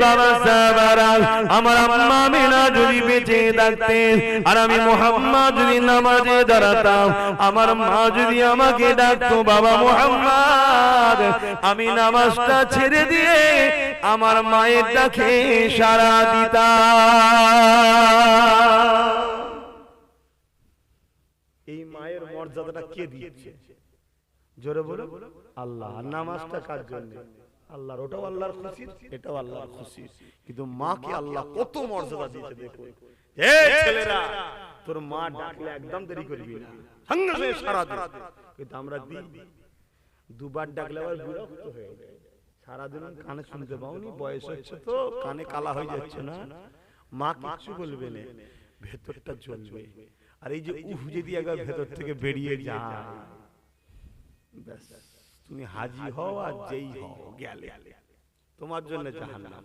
বাবা সাহাবারা, আমার আম্মা আমিনা যদি বেঁচে থাকতেন আর আমি মুহাম্মদ যদি নামাজে দাঁড়াতাম, আমার মা যদি আমাকে ডাকতো বাবা মুহাম্মদ, আমি নামাজটা ছেড়ে দিয়ে আমার মায়ের ডাকে সাড়া দিতাম। এই মায়ের মর্যাদাটা কে দিয়েছে? জোরে বলো আল্লাহ। নামাজটা কার জন্য? আল্লাহর। ওটাও আল্লাহর খুশি, এটাও আল্লাহর খুশি। কিন্তু মাকে আল্লাহ কত মর্যাদা দিয়েছে দেখো। এই ছেলেরা, তোর মা ডাকলে একদম দেরি করবি না, সঙ্গে সঙ্গে সাড়া দে। কিন্তু আমরা দিই, দুবার ডাকলে আবার বিরক্ত হয়ে যায়। সারাদিন কানে শুনতে পাওনি, বয়স হচ্ছে তো কানে কালা হয়ে যাচ্ছে না, মা কিছু বলবে না, ভেতরটা জ্বলবে। আর এই যে উহ যদি একবার ভেতর থেকে বেরিয়ে যায়, ব্যাস তুমি হাজি হও আর যেই হও গেলে, তোমার জন্য জাহান্নাম।